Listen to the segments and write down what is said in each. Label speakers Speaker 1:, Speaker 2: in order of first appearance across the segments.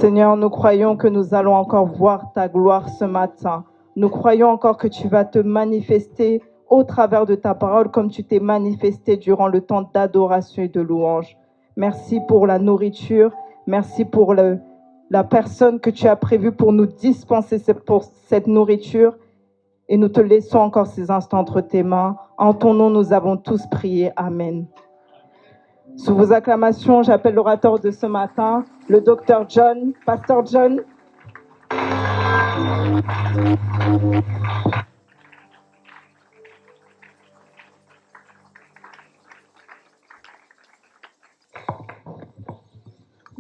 Speaker 1: Seigneur, nous croyons que nous allons encore voir ta gloire ce matin. Nous croyons encore que tu vas te manifester au travers de ta parole comme tu t'es manifesté durant le temps d'adoration et de louange. Merci pour la nourriture. Merci pour la personne que tu as prévue pour nous dispenser pour cette nourriture. Et nous te laissons encore ces instants entre tes mains. En ton nom, nous avons tous prié. Amen. Sous vos acclamations, j'appelle l'orateur de ce matin, le docteur John, Pasteur John.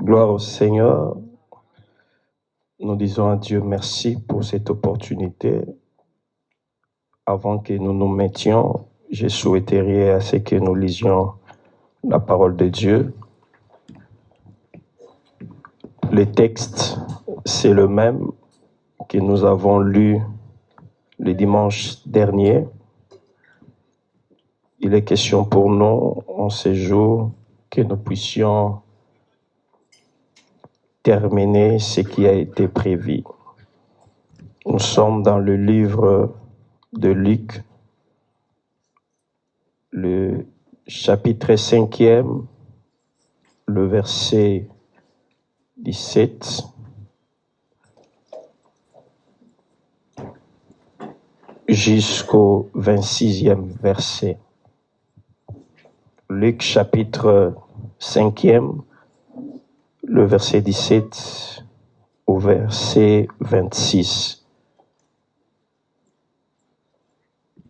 Speaker 2: Gloire au Seigneur. Nous disons à Dieu merci pour cette opportunité. Avant que nous nous mettions, je souhaiterais à ce que nous lisions la parole de Dieu. Le texte, c'est le même que nous avons lu le dimanche dernier. Il est question pour nous, en ce jour, que nous puissions terminer ce qui a été prévu. Nous sommes dans le livre de Luc, le chapitre 5e, le verset 17. Jusqu'au 26e verset. Luc chapitre 5e, le verset 17 au verset 26.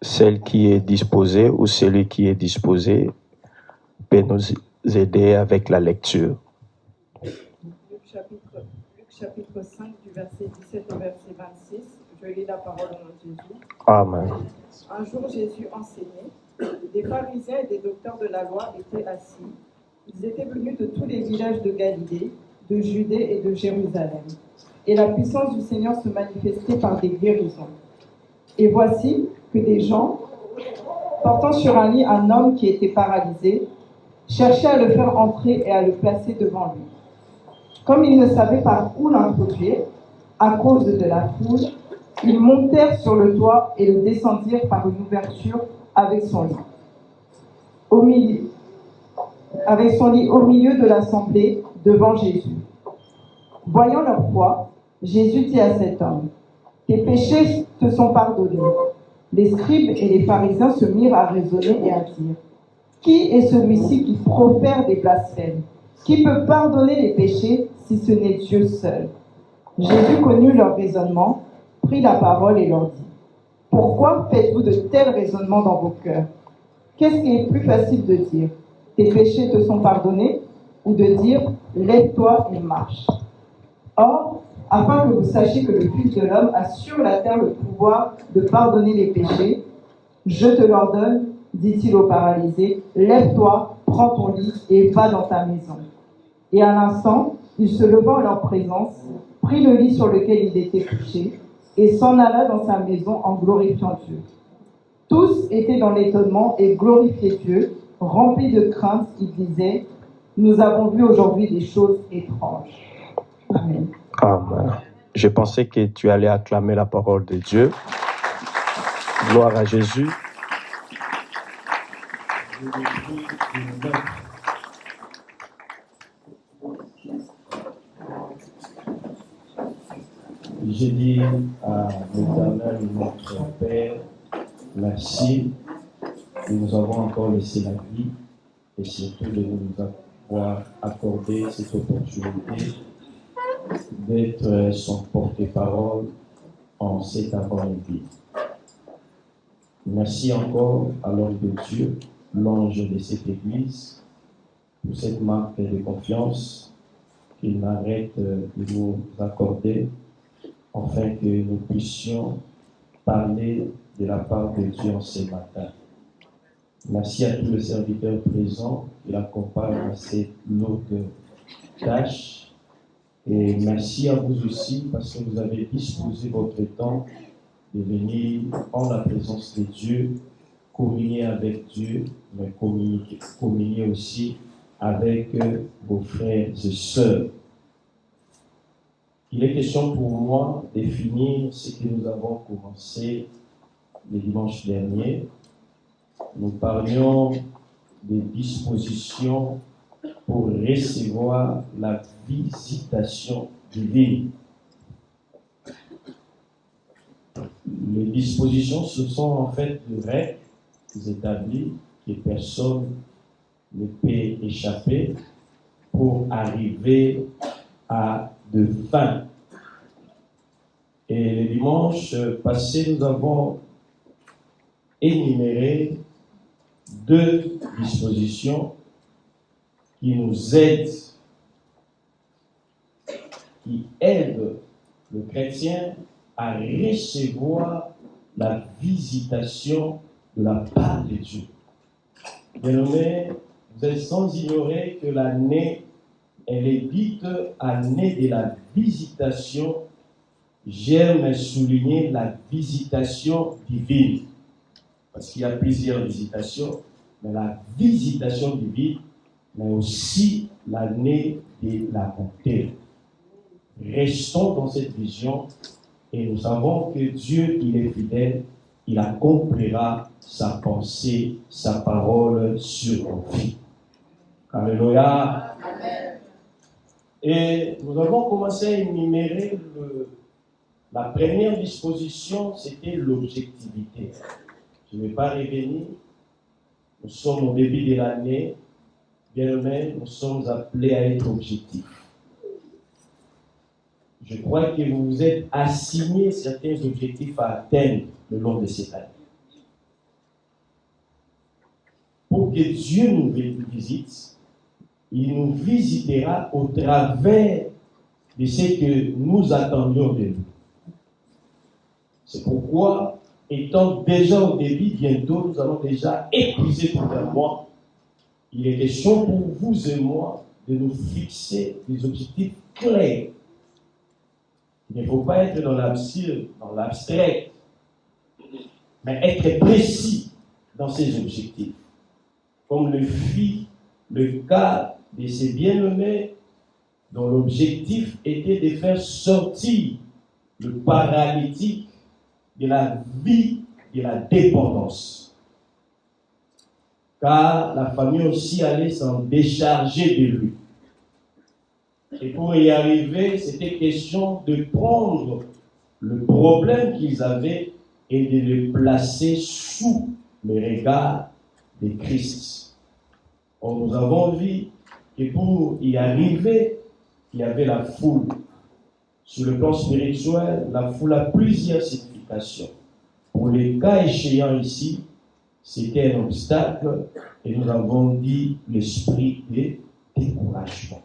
Speaker 2: Celle qui est disposée ou celui qui est disposé peut nous aider avec la lecture.
Speaker 1: Luc chapitre 5 du verset 17 au verset 26. Je lis la parole au nom de Jésus.
Speaker 2: Amen.
Speaker 1: Un jour, Jésus enseignait. Des pharisiens et des docteurs de la loi étaient assis. Ils étaient venus de tous les villages de Galilée, de Judée et de Jérusalem. Et la puissance du Seigneur se manifestait par des guérisons. Et voici que des gens, portant sur un lit un homme qui était paralysé, cherchaient à le faire entrer et à le placer devant lui. Comme ils ne savaient par où l'introduire, à cause de la foule, ils montèrent sur le toit et le descendirent par une ouverture avec son lit. Au milieu de l'assemblée, devant Jésus. Voyant leur foi, Jésus dit à cet homme, « Tes péchés te sont pardonnés. » Les scribes et les pharisiens se mirent à raisonner et à dire, « Qui est celui-ci qui profère des blasphèmes? Qui peut pardonner les péchés si ce n'est Dieu seul ?» Jésus connut leur raisonnement, prit la parole et leur dit, « Pourquoi faites-vous de tels raisonnements dans vos cœurs? Qu'est-ce qui est plus facile de dire? Tes péchés te sont pardonnés, ou de dire, lève-toi et marche. Or, afin que vous sachiez que le Fils de l'homme a sur la terre le pouvoir de pardonner les péchés, je te l'ordonne, dit-il au paralysé, lève-toi, prends ton lit et va dans ta maison. Et à l'instant, il se leva en leur présence, prit le lit sur lequel il était couché, et s'en alla dans sa maison en glorifiant Dieu. Tous étaient dans l'étonnement et glorifiaient Dieu, remplis de crainte, ils disaient, nous avons vu aujourd'hui des choses étranges. Amen.
Speaker 2: Amen. Je pensais que tu allais acclamer la parole de Dieu. Gloire à Jésus.
Speaker 3: Je dis à l'Éternel, notre Père, merci de nous avoir encore laissé la vie et surtout de nous avoir accordé cette opportunité d'être son porte-parole en cet avant-midi. Merci encore à l'homme de Dieu, l'ange de cette église, pour cette marque de confiance qu'il n'arrête de nous accorder afin que nous puissions parler de la part de Dieu en ce matin. Merci à tous les serviteurs présents qui l'accompagnent à cette lourde tâche. Et merci à vous aussi parce que vous avez disposé votre temps de venir en la présence de Dieu, communier avec Dieu, mais communier aussi avec vos frères et sœurs. Il est question pour moi de finir ce que nous avons commencé le dimanche dernier. Nous parlions des dispositions pour recevoir la visitation divine. Les dispositions, ce sont en fait des règles établies que personne ne peut échapper pour arriver à de fin. Et le dimanche passé, nous avons énuméré 2 dispositions qui nous aident, qui aident le chrétien à recevoir la visitation de la part de Dieu. Bien-aimés, vous êtes sans ignorer que l'année, elle est dite année de la visitation. J'aime souligner la visitation divine, parce qu'il y a plusieurs visitations, mais la visitation divine, mais aussi l'année de la bonté. Restons dans cette vision et nous savons que Dieu, il est fidèle, il accomplira sa pensée, sa parole sur nos vies. Alléluia. Amen. Et nous avons commencé à énumérer la première disposition, c'était l'objectivité. Je ne vais pas revenir. Nous sommes au début de l'année. Bien-aimés, nous sommes appelés à être objectifs. Je crois que vous vous êtes assigné certains objectifs à atteindre le long de cette année. Pour que Dieu nous visite, il nous visitera au travers de ce que nous attendions de lui. C'est pourquoi, étant déjà au début, bientôt, nous allons déjà épuiser totalement. Il est question pour vous et moi de nous fixer des objectifs clairs. Il ne faut pas être dans l'absurde, dans l'abstrait, mais être précis dans ses objectifs. Comme le fit le cas de ces bien-aimés dont l'objectif était de faire sortir le paralytique de la vie de la dépendance. Car la famille aussi allait s'en décharger de lui. Et pour y arriver, c'était question de prendre le problème qu'ils avaient et de le placer sous le regard de Christ. Or, nous avons vu que pour y arriver, il y avait la foule. Sur le plan spirituel, la foule a plusieurs significations. Pour les cas échéants ici, c'était un obstacle et nous avons dit l'esprit de découragement.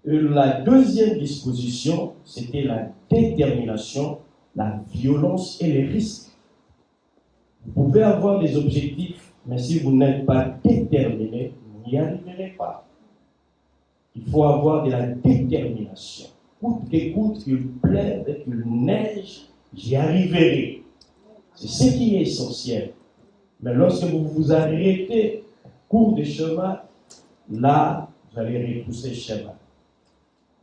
Speaker 3: La deuxième disposition, c'était la détermination, la violence et les risques. Vous pouvez avoir des objectifs, mais si vous n'êtes pas déterminé, vous n'y arriverez pas. Il faut avoir de la détermination. Coûte que coûte, qu'il pleuve, qu'il neige, j'y arriverai. C'est ce qui est essentiel. Mais lorsque vous vous arrêtez au cours du chemin, là, vous allez repousser le chemin.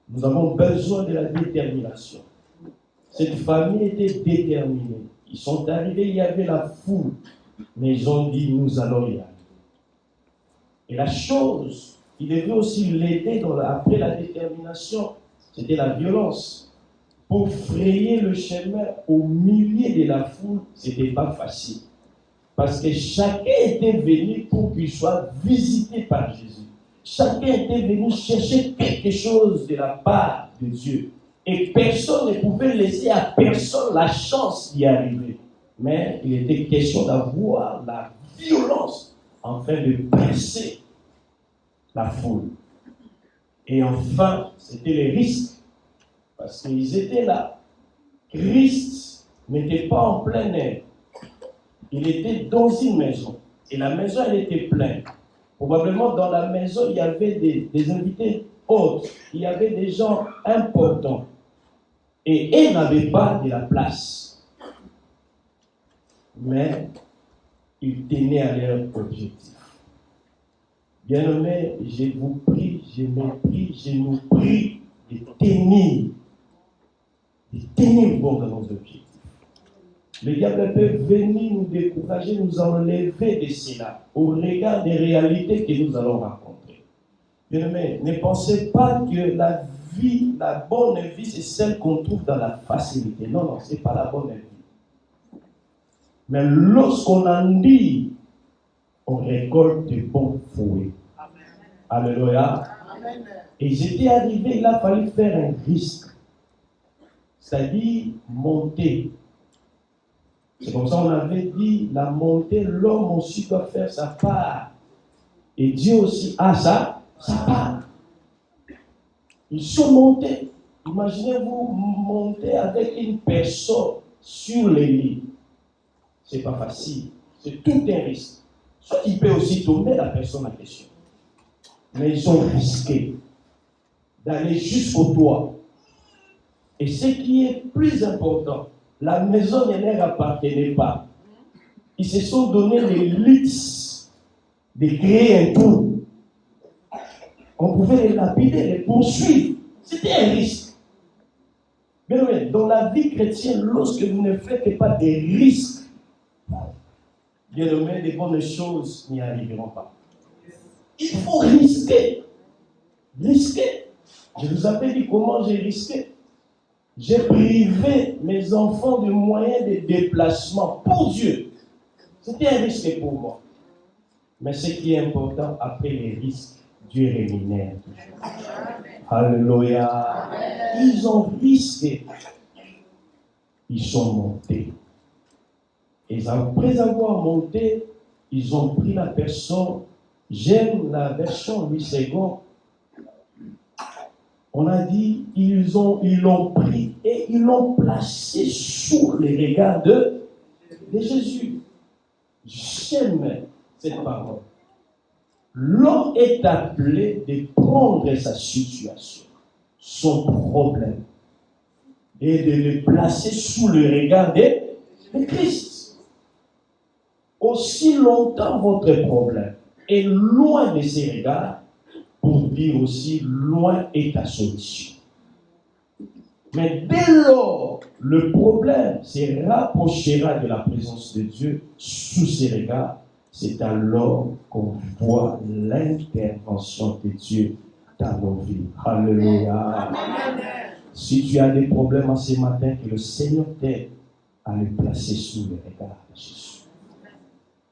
Speaker 3: Nous avons besoin de la détermination. Cette famille était déterminée. Ils sont arrivés, il y avait la foule, mais ils ont dit, nous allons y arriver. Et la chose, il devait aussi l'aider après la détermination, c'était la violence. Pour frayer le chemin au milieu de la foule, ce n'était pas facile. Parce que chacun était venu pour qu'il soit visité par Jésus. Chacun était venu chercher quelque chose de la part de Dieu. Et personne ne pouvait laisser à personne la chance d'y arriver. Mais il était question d'avoir la violence afin de presser la foule. Et enfin, c'était les risques. Parce qu'ils étaient là. Christ n'était pas en plein air. Il était dans une maison. Et la maison, elle était pleine. Probablement, dans la maison, il y avait des invités autres. Il y avait des gens importants. Et ils n'avaient pas de la place. Mais ils tenaient à leur objectif. Bien-aimés, je vous prie, je me prie, je nous prie tenir bon dans nos objectifs. Le diable peut venir nous décourager, nous enlever de cela, au regard des réalités que nous allons rencontrer. Bien-aimés, ne pensez pas que la vie, la bonne vie, c'est celle qu'on trouve dans la facilité. Non, non, ce n'est pas la bonne vie. Mais lorsqu'on en dit, on récolte de bons fruits. Alléluia. Et j'étais arrivé, il a fallu faire un risque. C'est-à-dire monter. C'est comme ça qu'on avait dit, la montée, l'homme aussi doit faire sa part. Et Dieu aussi a sa part. Ils sont montés. Imaginez-vous monter avec une personne sur les lits. Ce n'est pas facile. C'est tout un risque. Soit il peut aussi tomber la personne en question. Mais ils ont risqué d'aller jusqu'au toit. Et ce qui est plus important, la maison ne leur appartenait pas. Ils se sont donné les luttes de créer un tour. On pouvait les lapider, les poursuivre. C'était un risque. Mais dans la vie chrétienne, lorsque vous ne faites pas des risques, bien aimé, des bonnes choses n'y arriveront pas. Il faut risquer. Risquer. Je vous avais dit comment j'ai risqué. J'ai privé mes enfants de moyens de déplacement pour Dieu. C'était un risque pour moi. Mais ce qui est important, après les risques, Dieu rémunère toujours. Alléluia. Ils ont risqué. Ils sont montés. Et après avoir monté, ils ont pris la personne. J'aime la version 8 secondes. On a dit, ils l'ont pris et ils l'ont placé sous les regards de Jésus. J'aime cette parole. L'homme est appelé de prendre sa situation, son problème, et de le placer sous le regard de Christ. Aussi longtemps votre problème est loin de ses regards, pour dire aussi loin est ta solution. Mais dès lors, le problème se rapprochera de la présence de Dieu sous ses regards, c'est alors qu'on voit l'intervention de Dieu dans nos vies. Alléluia. Si tu as des problèmes en ce matin, que le Seigneur t'aide à les placer sous le regard de Jésus.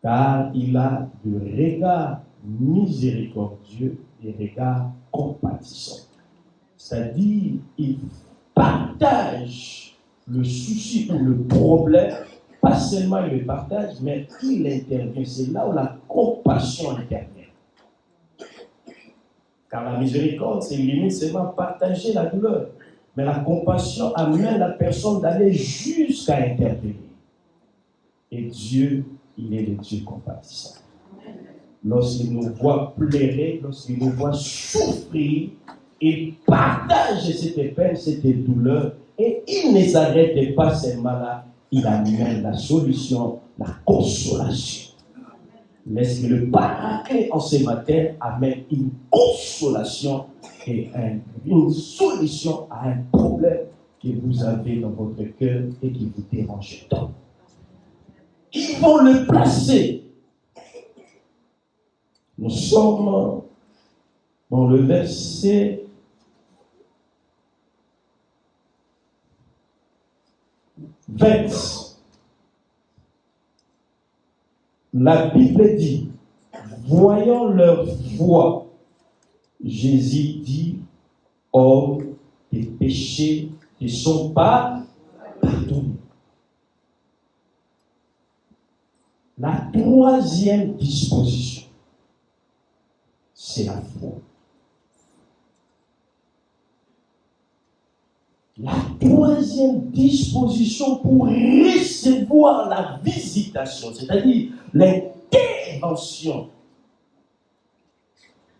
Speaker 3: Car il a de regards miséricordieux et regards compatissants. C'est-à-dire, il partage le souci ou le problème. Pas seulement il le partage, mais il intervient. C'est là où la compassion intervient. Car la miséricorde, c'est limite seulement partager la douleur. Mais la compassion amène la personne d'aller jusqu'à intervenir. Et Dieu, il est le Dieu compatissant. Lorsqu'il nous voit pleurer, lorsqu'il nous voit souffrir, il partage cette peine, cette douleur, et il ne s'arrête pas seulement là. Il amène la solution, la consolation. Laisse que le Paraclet en ce matin amène une consolation et une solution à un problème que vous avez dans votre cœur et qui vous dérange tant. Ils vont le placer. Nous sommes dans le verset 20. La Bible dit, voyant leur foi, Jésus dit, oh, tes péchés ne sont pas pardonnés. La troisième disposition, c'est la foi. La troisième disposition pour recevoir la visitation, c'est-à-dire l'intervention.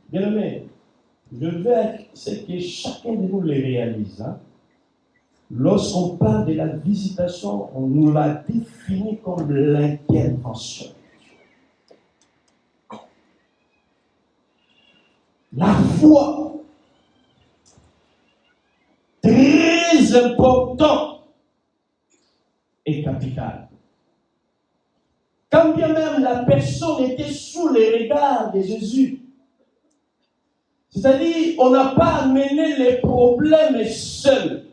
Speaker 3: Bien aimé, je veux que chacun de nous le réalise. Lorsqu'on parle de la visitation, on nous l'a défini comme l'intervention. La foi. très important et capital. Quand bien même la personne était sous les regards de Jésus, c'est-à-dire on n'a pas amené les problèmes seuls.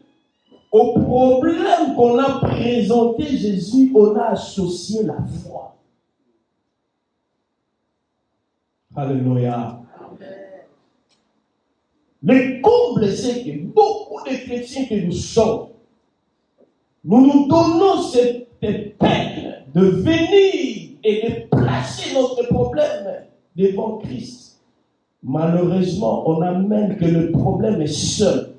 Speaker 3: Au problème qu'on a présenté Jésus, on a associé la foi. Alléluia. Le comble, c'est que beaucoup de chrétiens que nous sommes, nous nous donnons cette peine de venir et de placer notre problème devant Christ. Malheureusement, on amène que le problème est seul.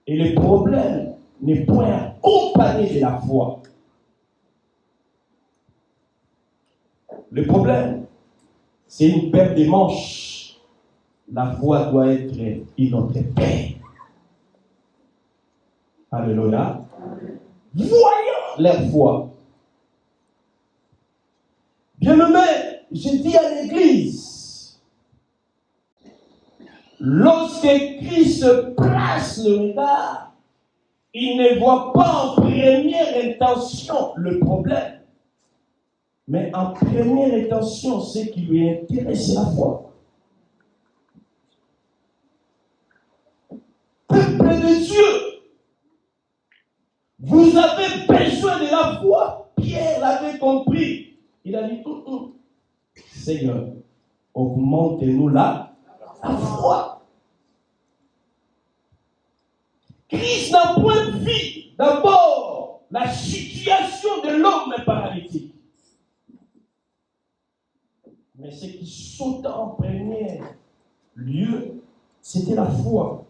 Speaker 3: Et le problème n'est point accompagné de la foi. Le problème, c'est une paire de manches. La foi doit être une autre paire. Alléluia. Voyons leur foi. Bien-aimé, je dis à l'église, lorsque Christ place le regard, il ne voit pas en première intention le problème, mais en première intention, ce qui lui intéresse, c'est la foi. Peuple de Dieu, vous avez besoin de la foi. Pierre l'avait compris. Il a dit tout. Seigneur, augmente-nous la foi. Christ n'a point vu d'abord la situation de l'homme paralytique. Mais ce qui sauta en premier lieu, c'était la foi.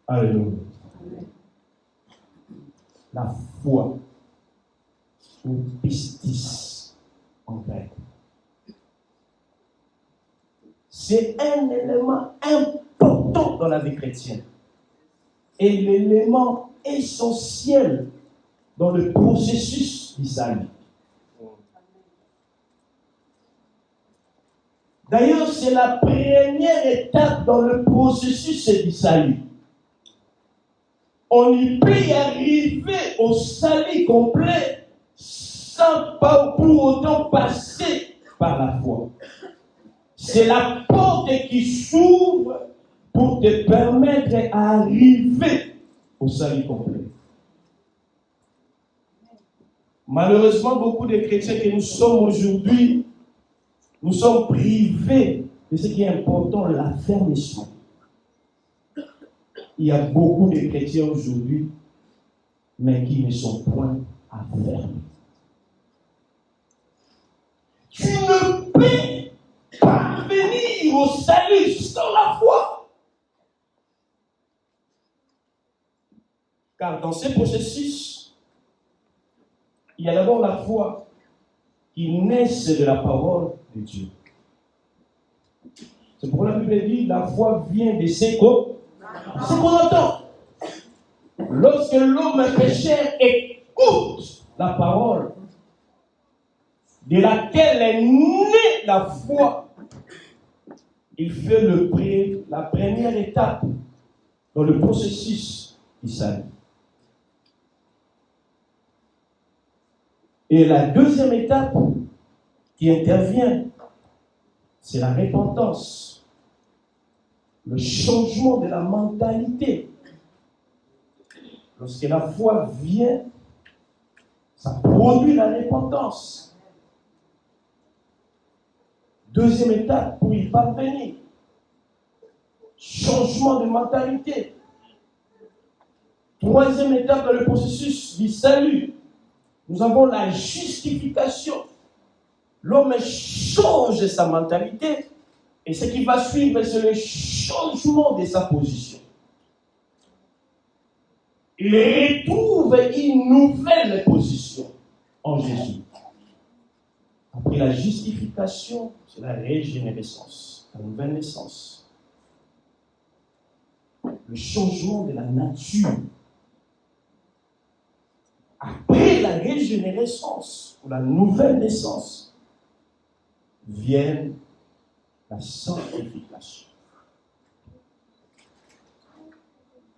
Speaker 3: Alléluia. La foi, ou pistis en grec. C'est un élément important dans la vie chrétienne. Et l'élément essentiel dans le processus du salut. D'ailleurs, c'est la première étape dans le processus du salut. On y peut y arriver au salut complet sans pas pour autant passer par la foi. C'est la porte qui s'ouvre pour te permettre d'arriver au salut complet. Malheureusement, beaucoup de chrétiens que nous sommes aujourd'hui, nous sommes privés de ce qui est important, l'affermissement. Il y a beaucoup de chrétiens aujourd'hui, mais qui ne sont point affermis. Tu ne peux parvenir au salut sans la foi. Car dans ce processus, il y a d'abord la foi qui naît de la parole de Dieu. C'est pourquoi la Bible dit la foi vient de ce qu'on entend. Lorsque l'homme pécheur écoute la parole de laquelle est née la foi, il fait la première étape dans le processus du salut. Et la deuxième étape qui intervient, c'est la repentance, le changement de la mentalité. Lorsque la foi vient, ça produit la repentance. Deuxième étape pour y parvenir, changement de mentalité. Troisième étape dans le processus du salut, nous avons la justification. L'homme change sa mentalité et ce qui va suivre, c'est le changement de sa position. Il retrouve une nouvelle position en Jésus. Après la justification, c'est la régénérescence, la nouvelle naissance. Le changement de la nature. Après la régénérescence, ou la nouvelle naissance, vient la sanctification.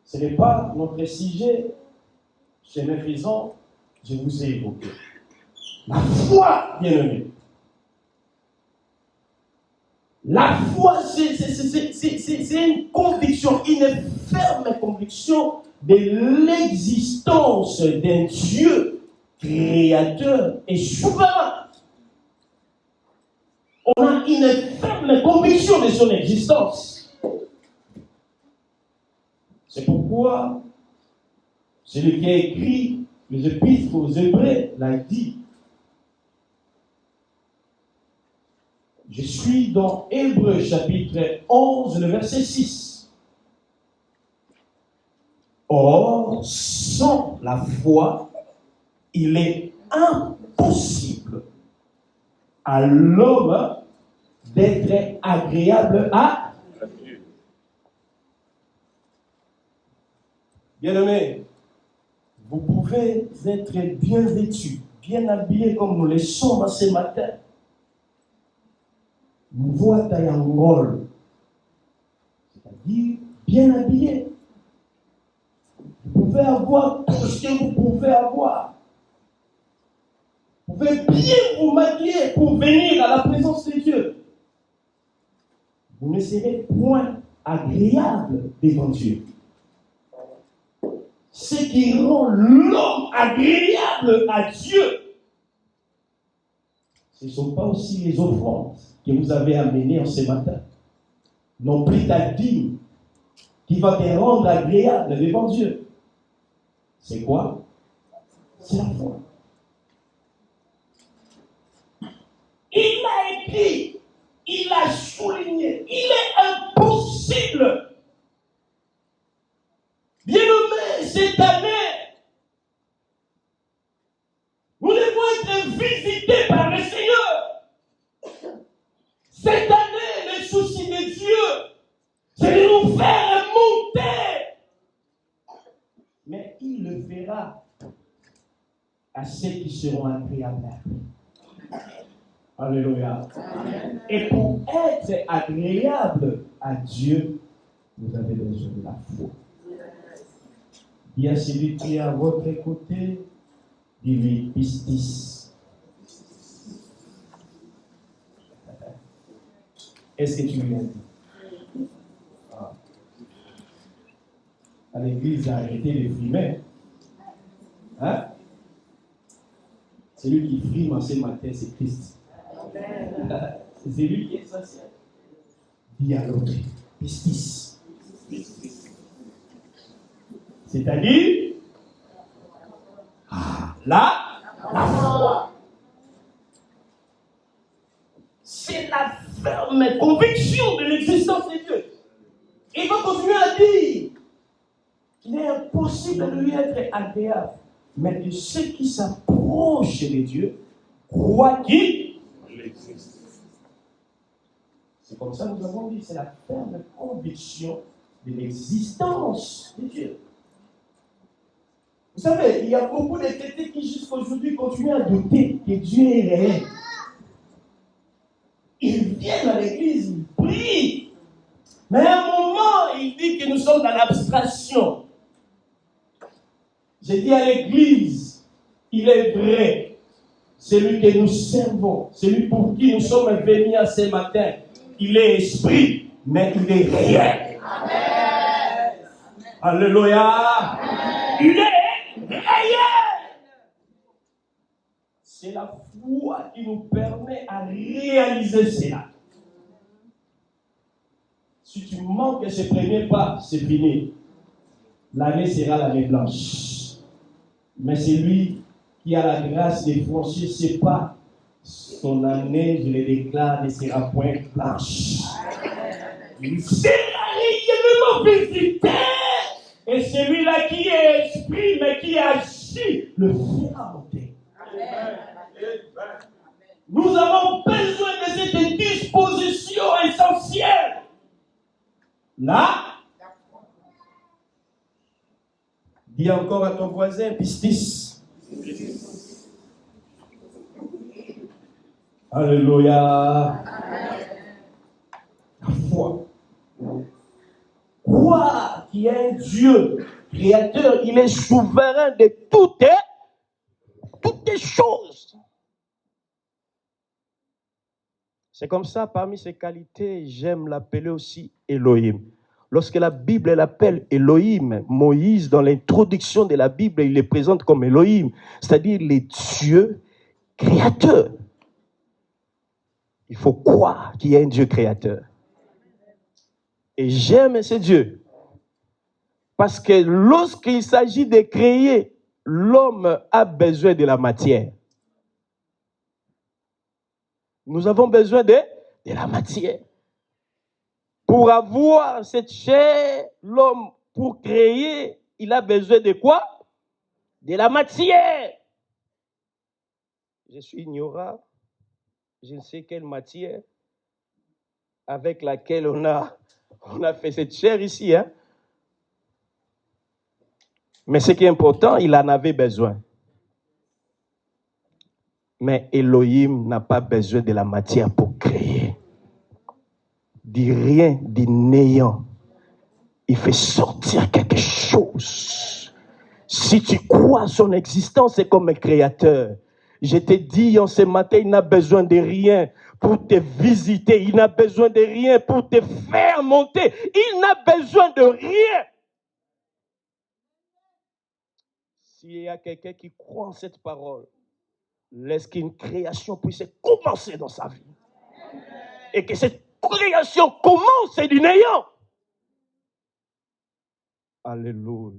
Speaker 3: Ce n'est pas notre sujet. Chez mes faisans, je vous ai évoqué. La foi, bien-aimé. La foi, c'est une conviction, une ferme conviction de l'existence d'un Dieu créateur et souverain. On a une ferme conviction de son existence. C'est pourquoi celui qui a écrit les épîtres aux Hébreux l'a dit. Je suis dans Hébreux chapitre 11, le verset 6. Or, sans la foi, il est impossible à l'homme d'être agréable à Dieu. Bien-aimés, vous pouvez être bien vêtus, bien habillés comme nous le sommes ce matin. Nous voit Tayangol, c'est-à-dire bien habillé. Vous pouvez avoir tout ce que vous pouvez avoir. Vous pouvez bien vous maquiller pour venir à la présence de Dieu. Vous ne serez point agréable devant Dieu. Ce qui rend l'homme agréable à Dieu, ce ne sont pas aussi les offrandes que vous avez amenées en ce matin. Non plus ta dîme qui va te rendre agréable devant Dieu. C'est quoi? C'est la foi. Il a écrit, il a souligné, il est impossible. Bien-aimés, cette année, nous devons être visités par le Seigneur. Cette année, le souci de Dieu, c'est de nous faire monter. Mais il le fera à ceux qui seront agréables à lui. Alléluia. Amen. Et pour être agréable à Dieu, vous avez besoin de la foi. Il y a celui qui est à votre côté, dis-lui pistis. Est-ce que tu lui as dit? Ah. À l'église, a arrêté de frimer. Hein? Celui qui frime en ce matin, c'est Christ. C'est celui qui est essentiel. Dis à l'autre, pistis. C'est-à-dire, la foi. C'est la ferme conviction de l'existence de Dieu. Il va continuer à dire qu'il est impossible de lui être agréable. Mais de ceux qui s'approchent de Dieu croient qu'il existe. C'est comme ça que nous avons dit, c'est la ferme conviction de l'existence de Dieu. Vous savez, il y a beaucoup de têtes qui jusqu'à aujourd'hui continuent à douter que Dieu est réel. Ils viennent à l'église, ils prient. Mais à un moment, il dit que nous sommes dans l'abstraction. J'ai dit à l'église, il est vrai, celui que nous servons, celui pour qui nous sommes venus à ce matin, il est esprit, mais il est réel. Amen. Alléluia. Amen. Il est réel. C'est la foi qui nous permet à réaliser cela. Si tu manques ce premier pas, c'est fini. L'année sera l'année blanche. Mais celui qui a la grâce de franchir ses pas, son année, je le déclare, ne sera point blanche. Il sera réellement visité. Et celui-là qui est esprit, mais qui agit, le fera monter. Amen. Nous avons besoin de cette disposition essentielle. Là, dis encore à ton voisin, pistis. Alléluia. La foi.
Speaker 2: croire qu'il y a un Dieu créateur, il est souverain de toutes les choses. C'est comme ça, parmi ses qualités, j'aime l'appeler aussi Elohim. Lorsque la Bible l'appelle Elohim, Moïse, dans l'introduction de la Bible, il les présente comme Elohim, c'est-à-dire les dieux créateurs. Il faut croire qu'il y a un Dieu créateur. Et j'aime ce Dieu. Parce que lorsqu'il s'agit de créer, l'homme a besoin de la matière. Nous avons besoin de la matière. Pour avoir cette chair, l'homme, pour créer, il a besoin de quoi? De la matière. Je suis ignorant. Je ne sais quelle matière avec laquelle on a fait cette chair ici. Hein? Mais ce qui est important, il en avait besoin. Mais Elohim n'a pas besoin de la matière pour créer. Du rien, du néant, il fait sortir quelque chose. Si tu crois à son existence, c'est comme un créateur. Je te dis en ce matin, il n'a besoin de rien pour te visiter. Il n'a besoin de rien pour te faire monter. Il n'a besoin de rien. S'il y a quelqu'un qui croit en cette parole, laisse qu'une création puisse commencer dans sa vie. Et que cette création commence du néant. Alléluia.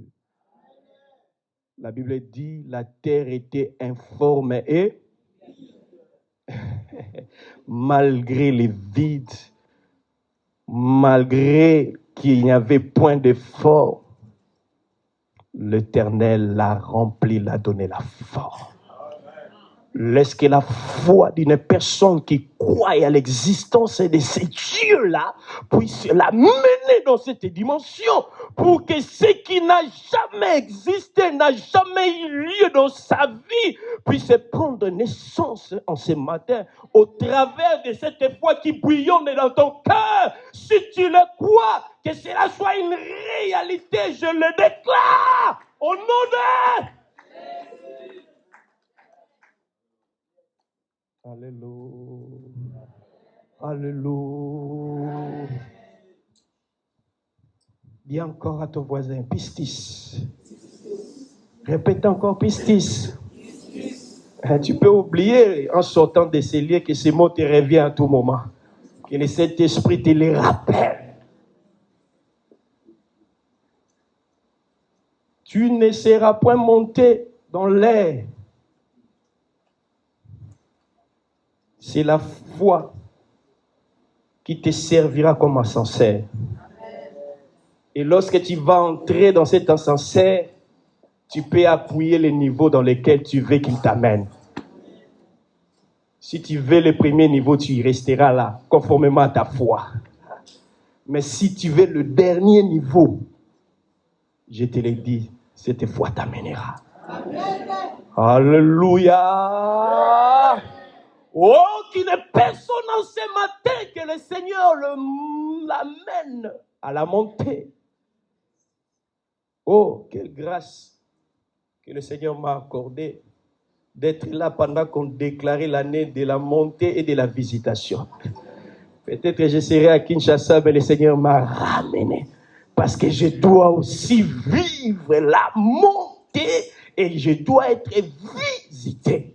Speaker 2: La Bible dit, la terre était informe et malgré les vides, malgré qu'il n'y avait point d'effort, l'Éternel l'a rempli, l'a donné la forme. Laisse que la foi d'une personne qui croit à l'existence de ces dieux-là puisse la mener dans cette dimension pour que ce qui n'a jamais existé, n'a jamais eu lieu dans sa vie, puisse prendre naissance en ce matin au travers de cette foi qui bouillonne dans ton cœur. Si tu le crois, que cela soit une réalité, je le déclare au nom de... Alléluia. Alléluia. Dis encore à ton voisin, pistis. Répète encore, pistis. Tu peux oublier en sortant de ces lieux que ces mots te reviennent à tout moment. Que le Saint-Esprit te les rappelle. Tu ne seras point monté dans l'air. C'est la foi qui te servira comme ascenseur. Et lorsque tu vas entrer dans cet ascenseur, tu peux appuyer les niveaux dans lesquels tu veux qu'il t'amène. Si tu veux le premier niveau, tu y resteras là, conformément à ta foi. Mais si tu veux le dernier niveau, je te l'ai dit, cette foi t'amènera. Alléluia. Oh, qu'il n'y ait personne en ce matin que le Seigneur l'amène à la montée. Oh, quelle grâce que le Seigneur m'a accordée d'être là pendant qu'on déclarait l'année de la montée et de la visitation. Peut-être que je serai à Kinshasa, mais le Seigneur m'a ramené. Parce que je dois aussi vivre la montée et je dois être visité.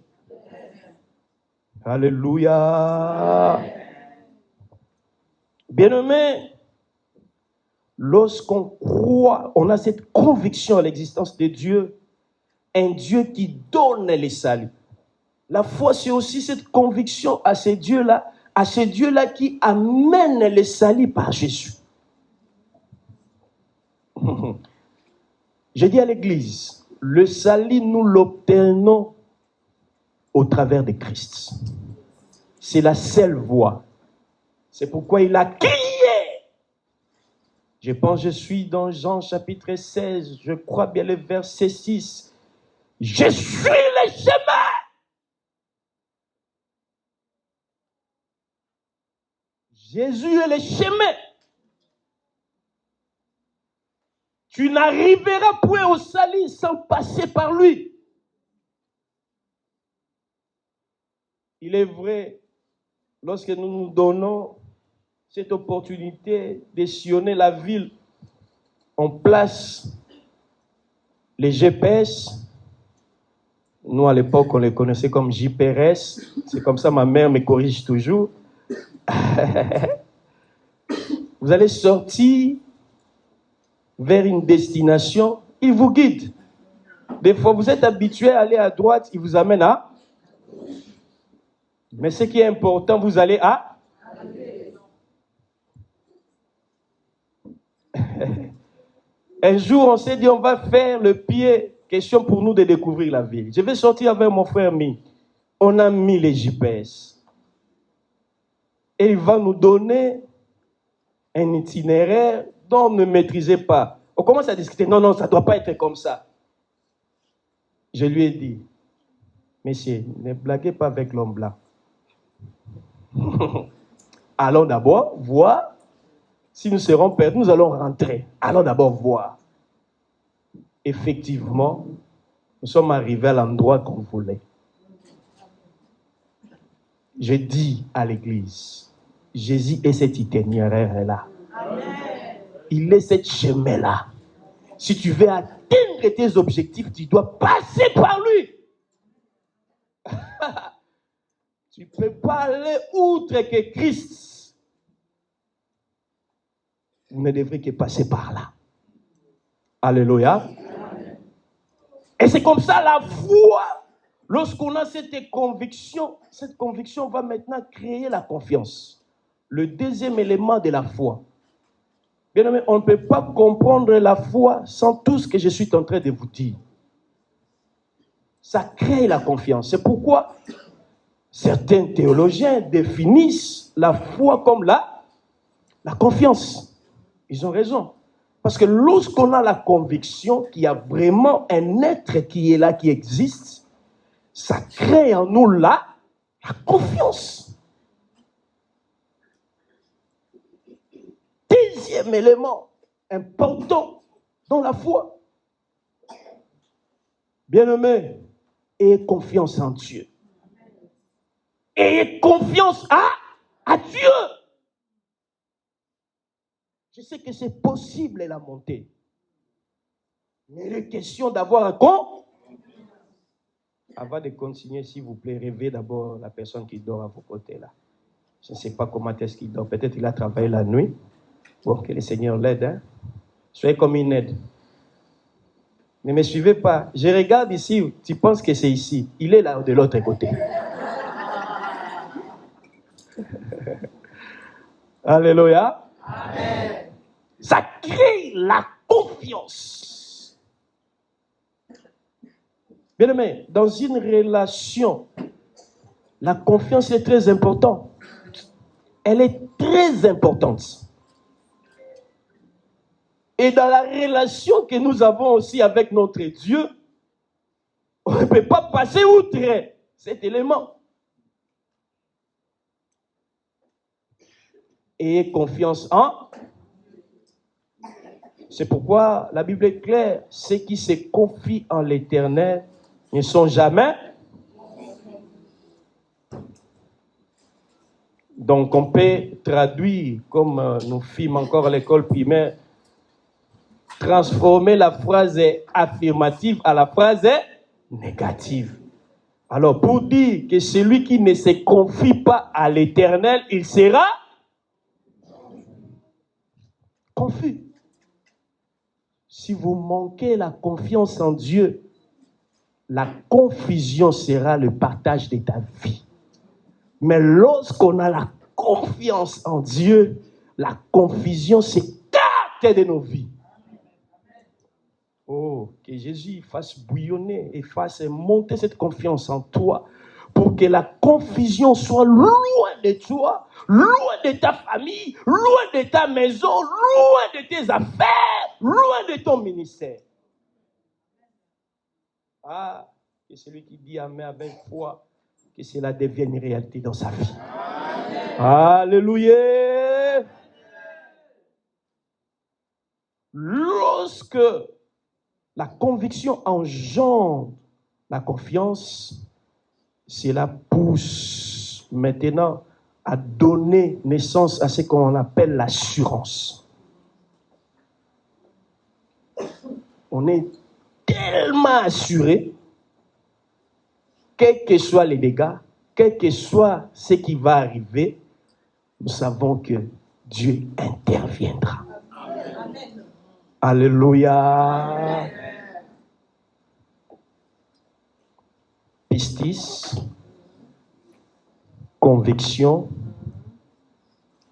Speaker 2: Alléluia. Bien-aimé, lorsqu'on croit, on a cette conviction à l'existence de Dieu, un Dieu qui donne les saluts. La foi, c'est aussi cette conviction à ce Dieu-là qui amène les saluts par Jésus. Je dis à l'Église, le salut, nous l'obtenons au travers de Christ. C'est la seule voie. C'est pourquoi il a crié. Je pense que je suis dans Jean chapitre 16, je crois bien le verset 6. Je suis le chemin. Jésus est le chemin. Tu n'arriveras point au salut sans passer par lui. Il est vrai, lorsque nous nous donnons cette opportunité de sillonner la ville, on place les GPS. Nous, à l'époque, on les connaissait comme JPRS. C'est comme ça, ma mère me corrige toujours. Vous allez sortir vers une destination, il vous guide. Des fois, vous êtes habitué à aller à droite, il vous amène à... Mais ce qui est important, vous allez à... Un jour, on s'est dit, on va faire le pied. Question pour nous de découvrir la ville. Je vais sortir avec mon frère Mi. On a mis les GPS. Et il va nous donner un itinéraire dont on ne maîtrisait pas. On commence à discuter. Non, ça ne doit pas être comme ça. Je lui ai dit, messieurs, ne blaguez pas avec l'homme blanc. Allons d'abord voir. Si nous serons perdus, nous allons rentrer. Allons d'abord voir. Effectivement, nous sommes arrivés à l'endroit qu'on voulait. Je dis à l'église, Jésus est cet itinéraire-là. Il est ce chemin-là. Si tu veux atteindre tes objectifs, tu dois passer par lui. Tu ne peux pas aller outre que Christ. Vous ne devrez que passer par là. Alléluia. Et c'est comme ça la foi. Lorsqu'on a cette conviction va maintenant créer la confiance. Le deuxième élément de la foi. Bien aimé, on ne peut pas comprendre la foi sans tout ce que je suis en train de vous dire. Ça crée la confiance. C'est pourquoi certains théologiens définissent la foi comme la confiance. Ils ont raison. Parce que lorsqu'on a la conviction qu'il y a vraiment un être qui est là, qui existe, ça crée en nous là la confiance. Deuxième élément important dans la foi. Bien-aimés, ayez confiance en Dieu. Ayez confiance à Dieu. Je sais que c'est possible la montée. Mais il est question d'avoir un compte. Avant de continuer, s'il vous plaît, rêvez d'abord la personne qui dort à vos côtés là. Je ne sais pas comment est-ce qu'il dort. Peut-être qu'il a travaillé la nuit. Bon, que le Seigneur l'aide. Hein? Soyez comme une aide. Ne me suivez pas. Je regarde ici. Tu penses que c'est ici. Il est là de l'autre côté. Alléluia. Amen. Ça crée la confiance. Bien aimé, dans une relation, la confiance est très importante. Elle est très importante. Et dans la relation que nous avons aussi avec notre Dieu, on ne peut pas passer outre cet élément. Ayez confiance en. C'est pourquoi la Bible est claire. Ceux qui se confient en l'Éternel ne sont jamais. Donc on peut traduire, comme nous fîmes encore à l'école primaire, transformer la phrase affirmative à la phrase négative. Alors pour dire que celui qui ne se confie pas à l'Éternel, il sera confus. Si vous manquez la confiance en Dieu, la confusion sera le partage de ta vie. Mais lorsqu'on a la confiance en Dieu, la confusion s'écarte de nos vies. Oh, que Jésus fasse bouillonner et fasse monter cette confiance en toi pour que la confusion soit loin de toi, loin de ta famille, loin de ta maison, loin de tes affaires, loin de ton ministère. Ah, que celui qui dit Amen avec foi, que cela devienne une réalité dans sa vie. Amen. Alléluia. lorsque la conviction engendre la confiance, cela pousse maintenant à donner naissance à ce qu'on appelle l'assurance. On est tellement assuré, quels que soient les dégâts, quel que soit ce qui va arriver, nous savons que Dieu interviendra. Amen. Alléluia. Pistis, conviction,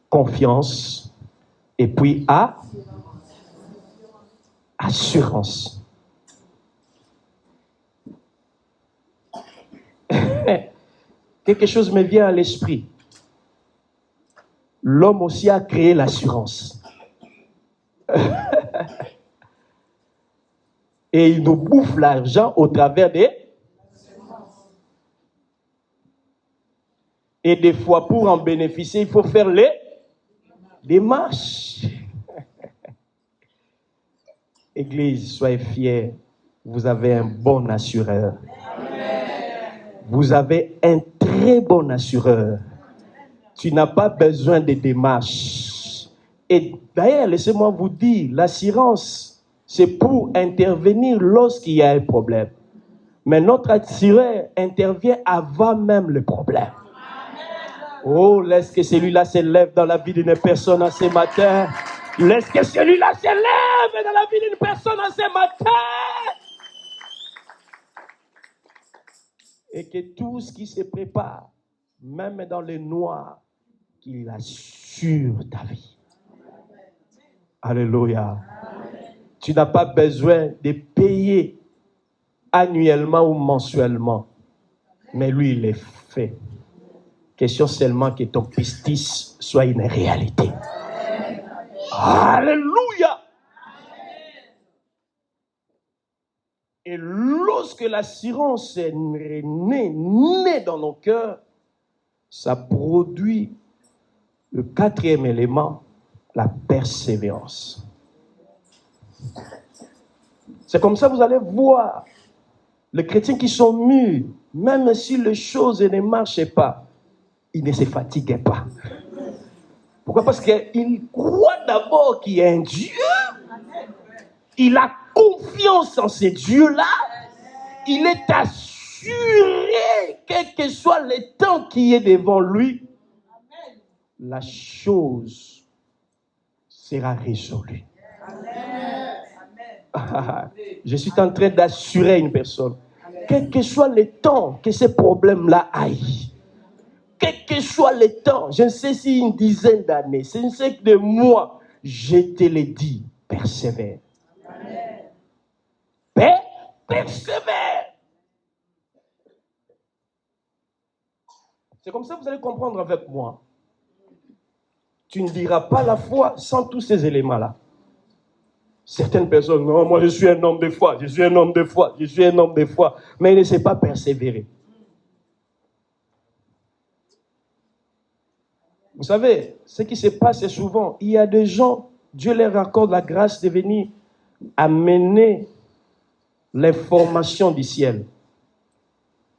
Speaker 2: confiance, et puis assurance. Quelque chose me vient à l'esprit. L'homme aussi a créé l'assurance. Et il nous bouffe l'argent au travers des... Et des fois, pour en bénéficier, il faut faire les démarches. Église, soyez fiers. Vous avez un bon assureur. Vous avez un très bon assureur. Tu n'as pas besoin de démarches. Et d'ailleurs, laissez-moi vous dire, l'assurance, c'est pour intervenir lorsqu'il y a un problème. Mais notre assureur intervient avant même le problème. Oh, laisse que celui-là s'élève dans la vie d'une personne en ce matin. Laisse que celui-là s'élève dans la vie d'une personne en ce matin. Et que tout ce qui se prépare, même dans le noir, qu'il assure ta vie. Alléluia. Tu n'as pas besoin de payer annuellement ou mensuellement. Mais lui, il est fait. Question seulement que ton pistis soit une réalité. Alléluia. Et lorsque l'assurance est née dans nos cœurs, ça produit le quatrième élément, la persévérance. C'est comme ça que vous allez voir les chrétiens qui sont mûrs, même si les choses ne marchaient pas, ils ne se fatiguaient pas. Pourquoi? Parce qu'ils croient d'abord qu'il y a un Dieu. Il a confiance en ce Dieu-là. Il est assuré, quel que soit le temps qui est devant lui, la chose sera résolue. Je suis en train d'assurer une personne. Quel que soit le temps que ce problème-là aille, quel que soit le temps, je ne sais si une dizaine d'années, je ne sais que de mois, je te le dis, persévère. Persévère. C'est comme ça que vous allez comprendre avec moi. Tu ne diras pas la foi sans tous ces éléments-là. Certaines personnes, non, moi je suis un homme de foi, je suis un homme de foi, je suis un homme de foi, mais il ne sait pas persévérer. Vous savez, ce qui se passe souvent, il y a des gens, Dieu leur accorde la grâce de venir amener l'information du ciel.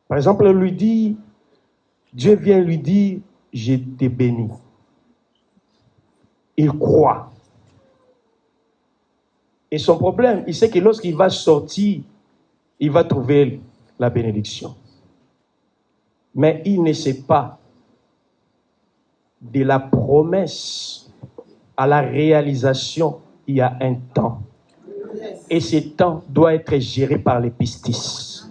Speaker 2: Par exemple, lui dit, Dieu vient lui dire, je te bénis. Il croit. Et son problème, il sait que lorsqu'il va sortir, il va trouver la bénédiction. Mais il ne sait pas de la promesse à la réalisation, il y a un temps. Et ce temps doit être géré par les pistis.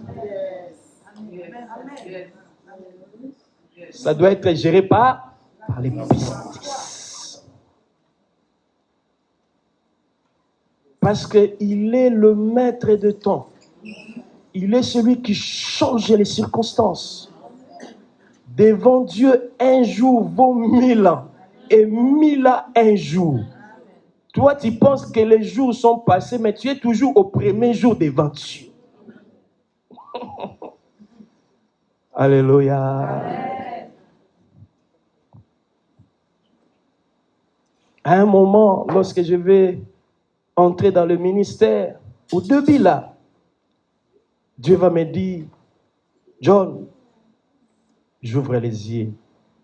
Speaker 2: Ça doit être géré par les pistis. Parce qu'il est le maître de temps. Il est celui qui change les circonstances. Devant Dieu, un jour vaut 1000 ans. Et 1000 ans, un jour. Toi, tu penses que les jours sont passés, mais tu es toujours au premier jour devant Dieu. Alléluia. À un moment, lorsque je vais entrer dans le ministère, au début là, Dieu va me dire, John, j'ouvre les yeux.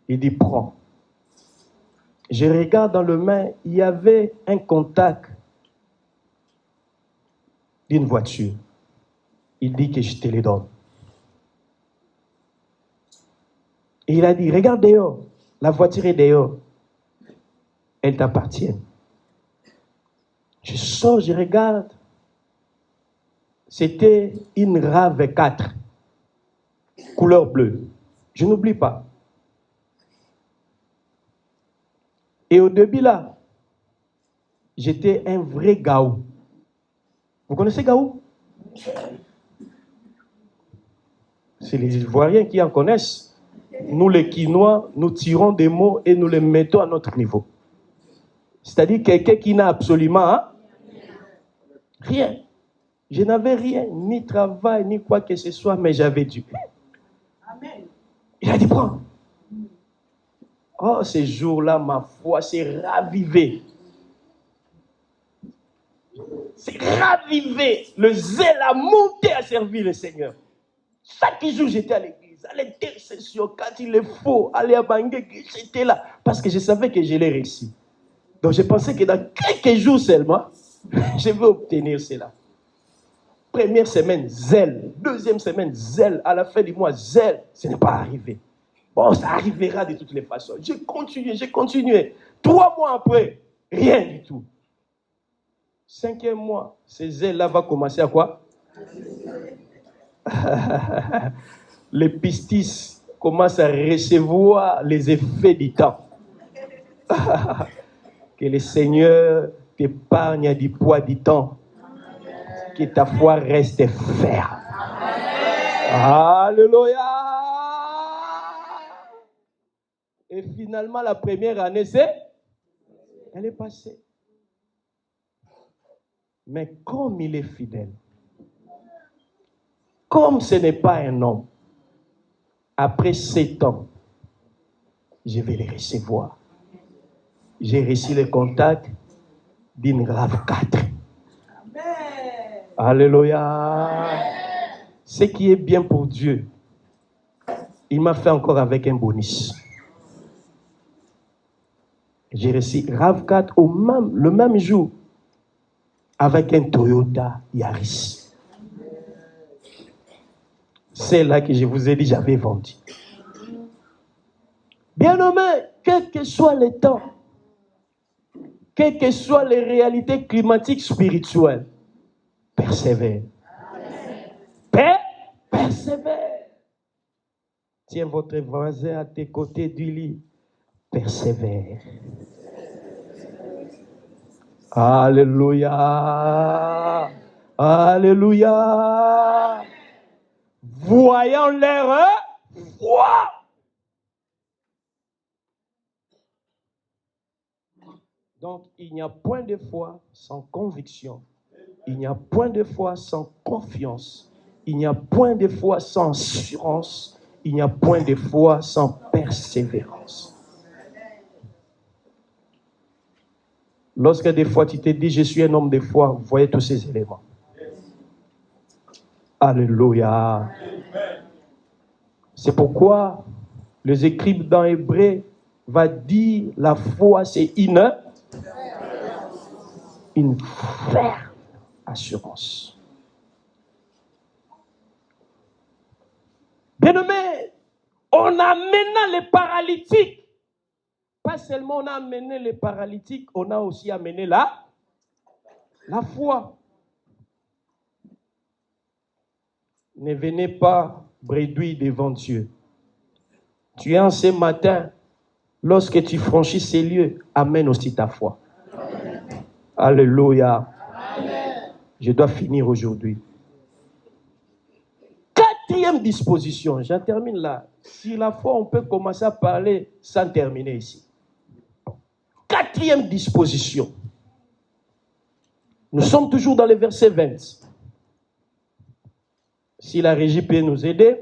Speaker 2: Il dit, prends. Je regarde dans le main, il y avait un contact d'une voiture. Il dit que je te le donne. Et il a dit, regarde dehors, la voiture est dehors. Elle t'appartient. Je sors, je regarde. C'était une RAV4, couleur bleue. Je n'oublie pas. Et au début là, j'étais un vrai gaou. Vous connaissez gaou? C'est les Ivoiriens qui en connaissent. Nous les Quinois, nous tirons des mots et nous les mettons à notre niveau. C'est-à-dire quelqu'un qui n'a absolument rien. Je n'avais rien, ni travail, ni quoi que ce soit, mais j'avais Dieu. Amen. Il a dit, prends. Oh, ces jours-là, ma foi s'est ravivée. C'est ravivé. Le zèle a monté à servir le Seigneur. Chaque jour, j'étais à l'église, à l'intercession, quand il est faux, aller à Bangé, j'étais là. Parce que je savais que je l'ai réussi. Donc, je pensais que dans quelques jours seulement, je vais obtenir cela. Première semaine, zèle. Deuxième semaine, zèle. À la fin du mois, zèle. Ce n'est pas arrivé. Bon, ça arrivera de toutes les façons. J'ai continué. 3 mois après, rien du tout. 5e mois, ce zèle-là va commencer à quoi? Les pistis commencent à recevoir les effets du temps. Que le Seigneur t'épargne du poids du temps. Que ta foi reste ferme. Alléluia. Et finalement, la première année, elle est passée. Mais comme il est fidèle, comme ce n'est pas un homme, après 7 ans, je vais les recevoir. J'ai reçu le contact d'une RAV4. Amen. Alléluia. Ce qui est bien pour Dieu, il m'a fait encore avec un bonus. J'ai reçu RAV4 le même jour avec un Toyota Yaris. C'est là que je vous ai dit, j'avais vendu. Bien-aimé, quel que soit le temps, quelles que soient les réalités climatiques spirituelles, persévère. Persévère. Tiens votre voisin à tes côtés du lit. Persévère. Alléluia. Alléluia. Voyant leur foi. Donc, il n'y a point de foi sans conviction. Il n'y a point de foi sans confiance. Il n'y a point de foi sans assurance. Il n'y a point de foi sans persévérance. Lorsque des fois tu te dis, je suis un homme de foi, vous voyez tous ces éléments. Alléluia. C'est pourquoi les écrits dans Hébreu va dire, la foi c'est une ferme assurance. Bien-aimé, on a maintenant les paralytiques. Pas seulement on a amené les paralytiques, on a aussi amené la foi. Ne venez pas bredouille devant Dieu. Tu es en ce matin, lorsque tu franchis ces lieux, amène aussi ta foi. Amen. Alléluia. Amen. Je dois finir aujourd'hui. 4e disposition, j'en termine là. Si la foi, on peut commencer à parler sans terminer ici. 4e disposition. Nous sommes toujours dans le verset 20. Si la régie peut nous aider.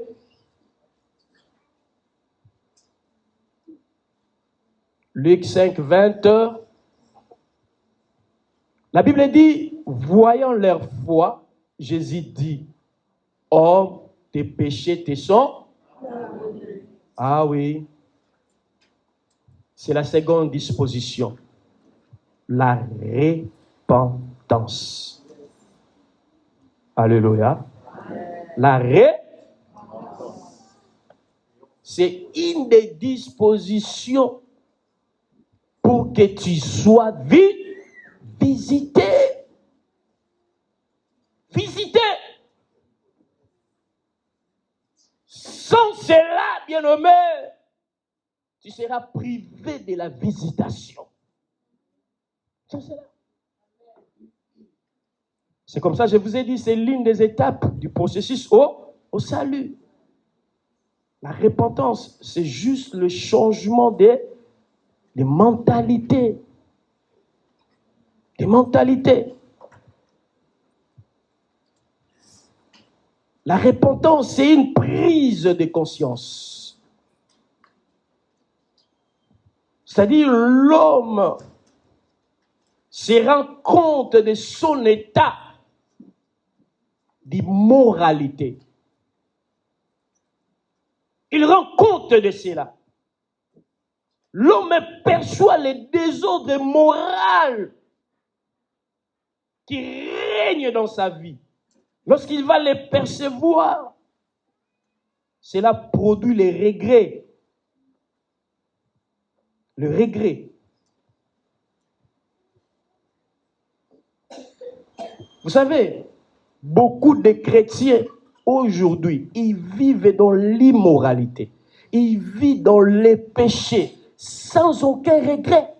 Speaker 2: Luc 5, 20. La Bible dit, voyant leur foi, Jésus dit, homme, tes péchés te sont... Ah oui. C'est la seconde disposition. La repentance. Alléluia. La c'est une des dispositions pour que tu sois visité. Visité. Sans cela, bien-aimé, tu seras privé de la visitation. Sans cela. C'est comme ça, je vous ai dit, c'est l'une des étapes du processus au salut. La repentance, c'est juste le changement des mentalités. Des mentalités. La repentance, c'est une prise de conscience. C'est-à-dire, l'homme se rend compte de son état d'immoralité. Il rend compte de cela. L'homme perçoit les désordres moraux qui règnent dans sa vie. Lorsqu'il va les percevoir, cela produit les regrets. Le regret. Vous savez, beaucoup de chrétiens aujourd'hui, ils vivent dans l'immoralité. Ils vivent dans les péchés sans aucun regret.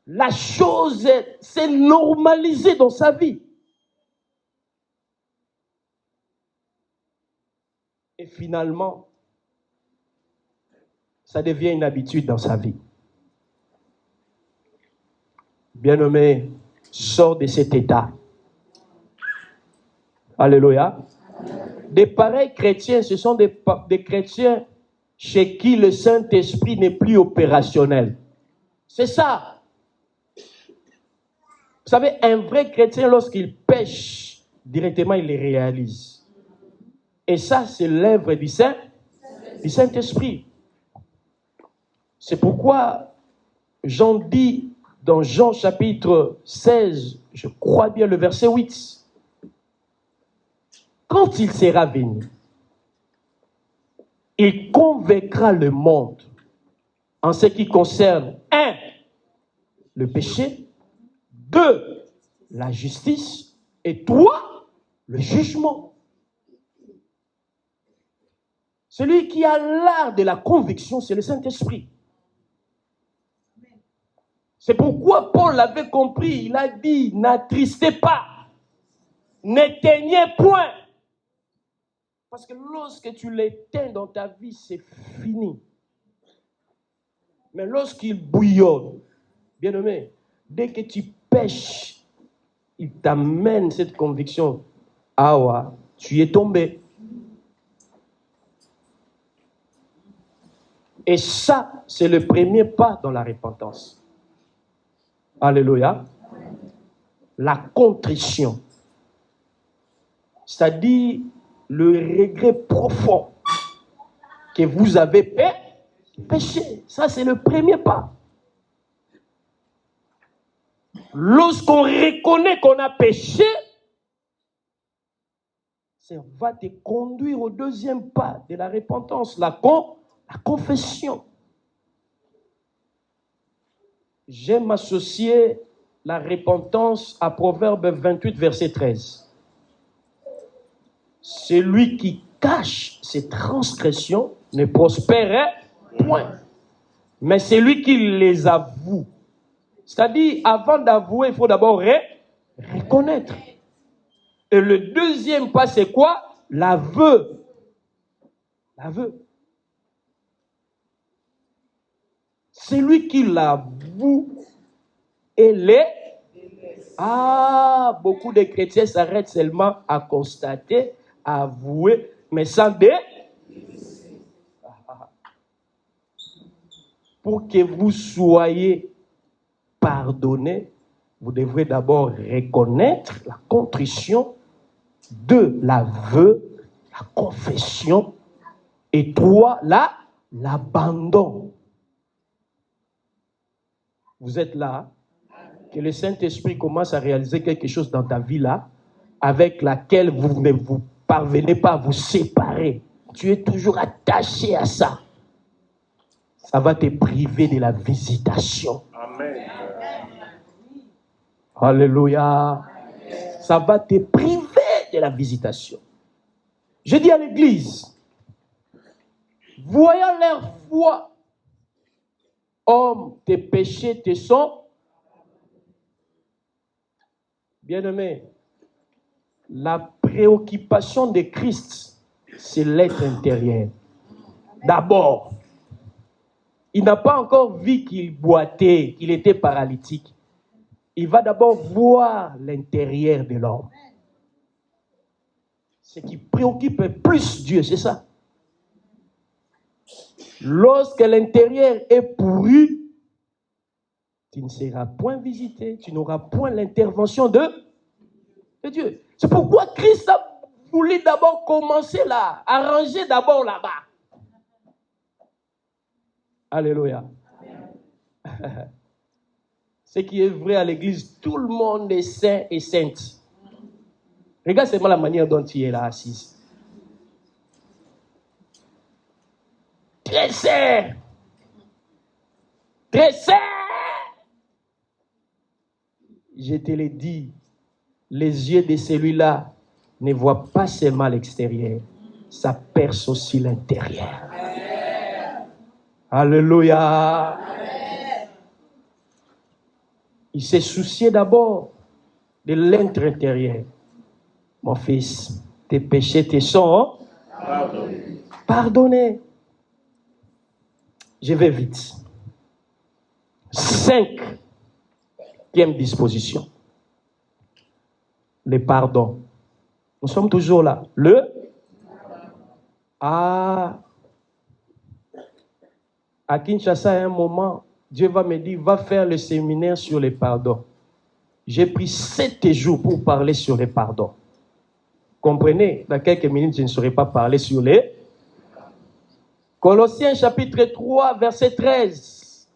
Speaker 2: La chose s'est normalisée dans sa vie. Et finalement, ça devient une habitude dans sa vie. Bien-aimé, sors de cet état. Alléluia. Des pareils chrétiens, ce sont des chrétiens chez qui le Saint-Esprit n'est plus opérationnel. C'est ça. Vous savez, un vrai chrétien, lorsqu'il pêche, directement, il les réalise. Et ça, c'est l'œuvre du Saint-Esprit. C'est pourquoi Jean dit dans Jean chapitre 16, je crois bien le verset 8, quand il sera venu, il convaincra le monde en ce qui concerne 1. Le péché, 2. La justice, et 3. Le jugement. Celui qui a l'art de la conviction, c'est le Saint-Esprit. C'est pourquoi Paul l'avait compris. Il a dit, n'attristez pas, n'éteignez point. Parce que lorsque tu l'éteins dans ta vie, c'est fini. Mais lorsqu'il bouillonne, bien-aimé, dès que tu pêches, il t'amène cette conviction. Ah ouais, tu es tombé. Et ça, c'est le premier pas dans la repentance. Alléluia. La contrition. C'est-à-dire le regret profond que vous avez péché. Ça, c'est le premier pas. Lorsqu'on reconnaît qu'on a péché, ça va te conduire au deuxième pas de la repentance, la confession. J'aime associer la repentance à Proverbe 28, verset 13. Celui qui cache ses transgressions ne prospère point. Mais celui qui les avoue, c'est-à-dire, avant d'avouer, il faut d'abord reconnaître. Et le deuxième pas, c'est quoi? L'aveu. L'aveu. Celui qui l'avoue et les... Ah, beaucoup de chrétiens s'arrêtent seulement à constater, à avouer, mais sans pour que vous soyez pardonner, vous devrez d'abord reconnaître la contrition, 2, l'aveu, la confession, et 3, l'abandon. Vous êtes là, que le Saint-Esprit commence à réaliser quelque chose dans ta vie là, avec laquelle vous ne vous parvenez pas à vous séparer. Tu es toujours attaché à ça. Ça va te priver de la visitation.
Speaker 4: Amen.
Speaker 2: Alléluia. Ça va te priver de la visitation. Je dis à l'église, voyant leur foi, homme, tes péchés te sont bien-aimés. La préoccupation de Christ, c'est l'être intérieur. D'abord, il n'a pas encore vu qu'il boitait, qu'il était paralytique. Il va d'abord voir l'intérieur de l'homme. Ce qui préoccupe plus Dieu, c'est ça. Lorsque l'intérieur est pourri, tu ne seras point visité, tu n'auras point l'intervention de Dieu. C'est pourquoi Christ a voulu d'abord commencer là, arranger d'abord là-bas. Alléluia. Ce qui est vrai à l'église, tout le monde est saint et sainte. Regarde seulement la manière dont tu es là assise. Très saint. Très saint. Je te l'ai dit, les yeux de celui-là ne voient pas seulement l'extérieur, ça perce aussi l'intérieur. Alléluia. Il s'est soucié d'abord de l'être intérieur. Mon fils, tes péchés te sont pardonnés. Je vais vite. 5e disposition. Le pardon. Nous sommes toujours là. À Kinshasa, à un moment, Dieu va me dire, va faire le séminaire sur le pardon. J'ai pris 7 jours pour parler sur le pardon. Comprenez, dans quelques minutes, je ne saurais pas parler sur les... Colossiens chapitre 3, verset 13.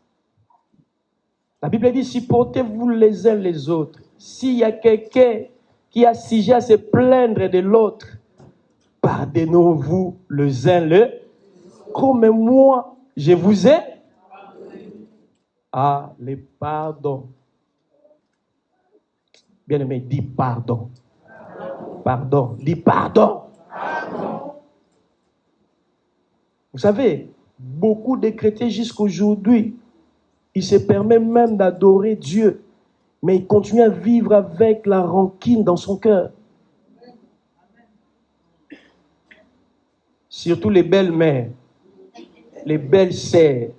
Speaker 2: La Bible dit, supportez-vous les uns les autres. S'il y a quelqu'un qui a sujet à se plaindre de l'autre, pardonnez-vous les uns les autres, comme moi, je vous ai. Ah, le pardon. Bien-aimé, dis pardon. Pardon, dis pardon. Vous savez, beaucoup de chrétiens jusqu'aujourd'hui, ils se permettent même d'adorer Dieu, mais ils continuent à vivre avec la rancune dans son cœur. Surtout les belles mères, les belles sœurs.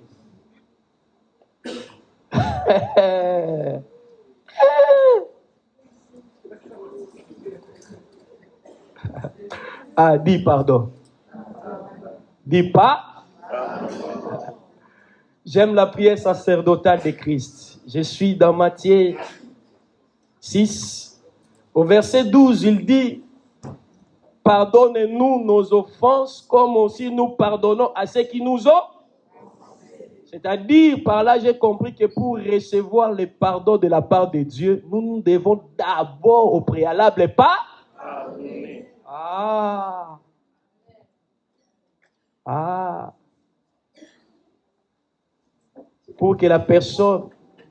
Speaker 2: Ah, dis pardon. Dis pas. J'aime la prière sacerdotale de Christ. Je suis dans Matthieu 6. Au verset 12, il dit, pardonnez-nous nos offenses comme aussi nous pardonnons à ceux qui nous ont. C'est-à-dire, par là, j'ai compris que pour recevoir le pardon de la part de Dieu, nous devons d'abord, au préalable, pardonner. Pour que la personne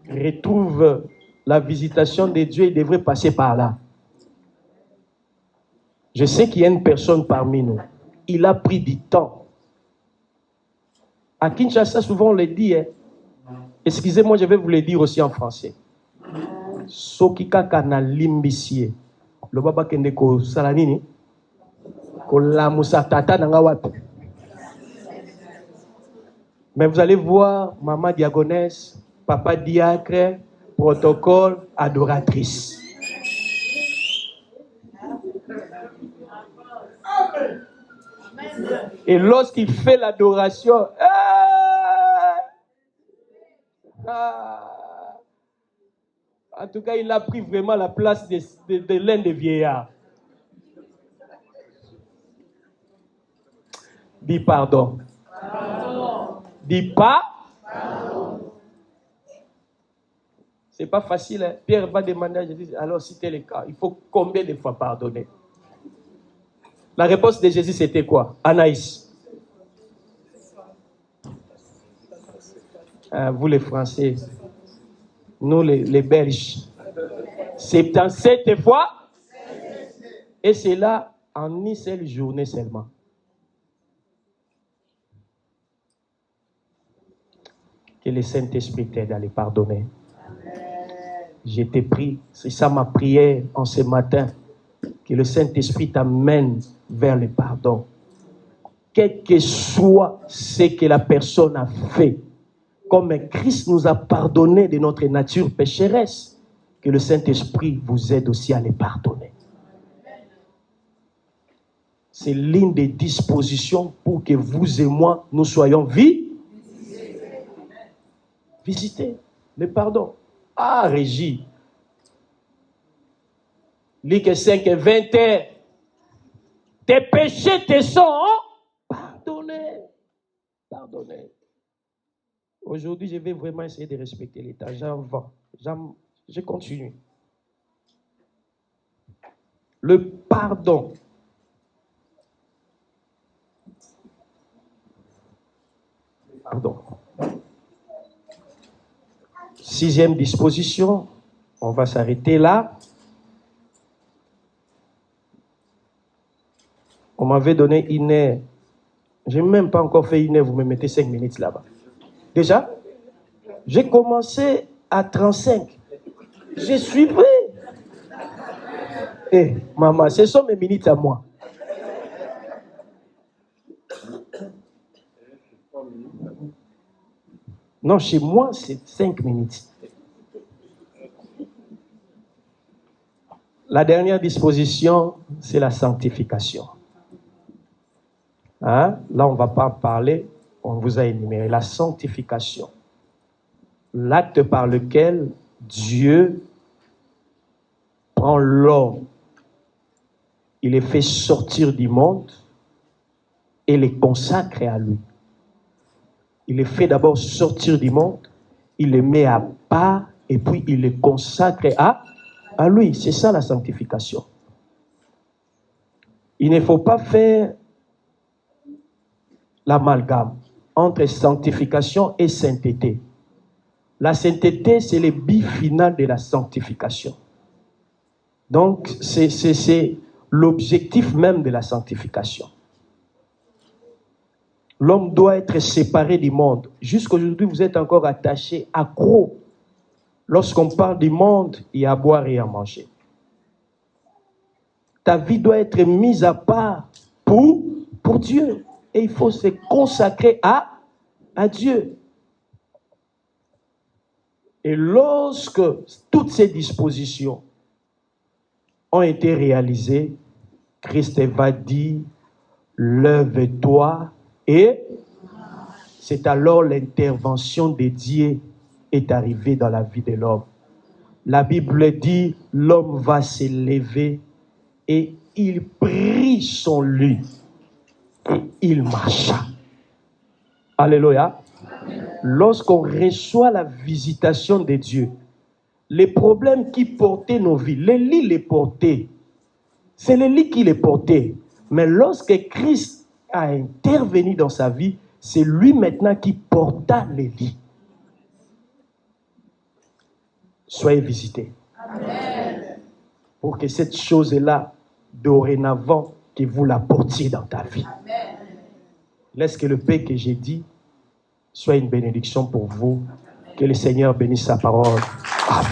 Speaker 2: retrouve la visitation de Dieu, il devrait passer par là. Je sais qu'il y a une personne parmi nous. Il a pris du temps. À Kinshasa, souvent on le dit, excusez-moi, je vais vous le dire aussi en français. Soki kaka na limbisie. Le baba kende ko salanini. Ko la musatata nanga wapi. Mais vous allez voir maman diagonesse, papa diacre, protocole, adoratrice. Et lorsqu'il fait l'adoration, En tout cas, il a pris vraiment la place de l'un des vieillards. Dis pardon. Dis pas. C'est pas facile. Hein? Pierre va demander à Jésus, alors si tel est le cas, il faut combien de fois pardonner? La réponse de Jésus, c'était quoi? Anaïs. Vous les Français, nous les Belges, 77 fois, et c'est là en une seule journée seulement. Que le Saint-Esprit t'aide à les pardonner. Je t'ai pris, c'est ça ma prière en ce matin, que le Saint-Esprit t'amène vers le pardon. Quel que soit ce que la personne a fait, comme Christ nous a pardonné de notre nature pécheresse, que le Saint-Esprit vous aide aussi à les pardonner. C'est l'une des dispositions pour que vous et moi, nous soyons visités. Le pardon. Ah, Régie. Luc 5 et 21. Tes péchés te sont pardonnés. Pardonnés. Aujourd'hui, je vais vraiment essayer de respecter l'État. Je continue. Le pardon. Pardon. 6e disposition. On va s'arrêter là. On m'avait donné une heure. Je n'ai même pas encore fait une heure. Vous me mettez 5 minutes là-bas. Déjà, j'ai commencé à 35. Je suis prêt. Eh, maman, ce sont mes minutes à moi. Non, chez moi, c'est 5 minutes. La dernière disposition, c'est la sanctification. Hein? Là, on ne va pas parler, on vous a énuméré. La sanctification. L'acte par lequel Dieu prend l'homme, il les fait sortir du monde et les consacre à lui. Il les fait d'abord sortir du monde, il les met à part et puis il les consacre à lui. C'est ça la sanctification. Il ne faut pas faire l'amalgame entre sanctification et sainteté. La sainteté, c'est le but final de la sanctification. Donc, c'est l'objectif même de la sanctification. L'homme doit être séparé du monde. Jusqu'aujourd'hui, vous êtes encore attaché, accro. Lorsqu'on parle du monde, il y a à boire et à manger. Ta vie doit être mise à part pour Dieu. Et il faut se consacrer à Dieu. Et lorsque toutes ces dispositions ont été réalisées, Christ va dire, lève-toi et c'est alors l'intervention de Dieu est arrivée dans la vie de l'homme. La Bible dit, l'homme va se lever et il prit son lit et il marcha. Alléluia. Lorsqu'on reçoit la visitation de Dieu, les problèmes qui portaient nos vies, les lits les portaient. C'est les lits qui les portaient. Mais lorsque Christ a intervenu dans sa vie, c'est lui maintenant qui porta les lits. Soyez visités. Amen. Pour que cette chose-là, dorénavant, que vous la portiez dans ta vie. Amen. Laisse que le paix que j'ai dit soit une bénédiction pour vous. Que le Seigneur bénisse sa parole. Amen.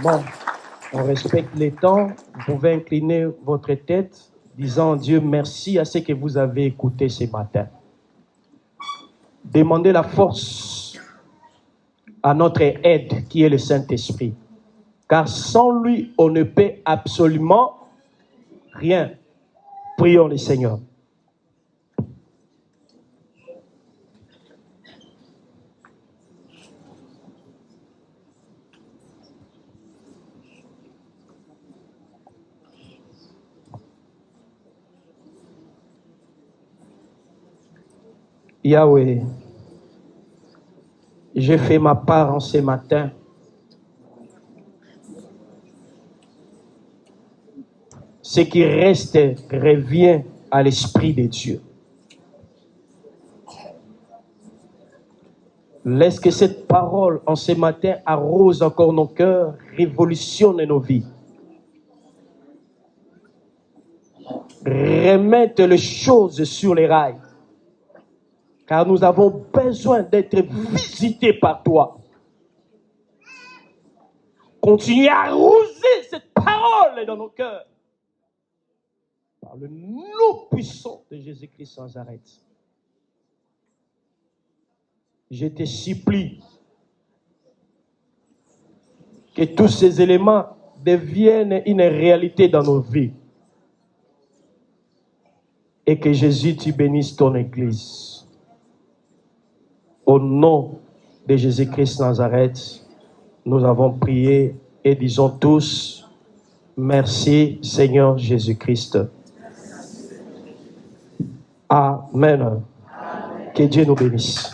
Speaker 2: Bon, on respecte les temps. Vous pouvez incliner votre tête, disant Dieu merci à ce que vous avez écouté ce matin. Demandez la force à notre aide qui est le Saint-Esprit. Car sans lui, on ne peut absolument rien. Prions le Seigneur. Yahweh, j'ai fait ma part en ce matin. Ce qui reste revient à l'Esprit de Dieu. Laisse que cette parole en ce matin arrose encore nos cœurs, révolutionne nos vies. Remette les choses sur les rails. Car nous avons besoin d'être visités par toi. Continue à arroser cette parole dans nos cœurs. Par le nom puissant de Jésus-Christ sans arrêt. Je te supplie que tous ces éléments deviennent une réalité dans nos vies. Et que Jésus, tu bénisses ton Église. Au nom de Jésus-Christ Nazareth, nous avons prié et disons tous, merci Seigneur Jésus-Christ. Amen. Que Dieu nous bénisse.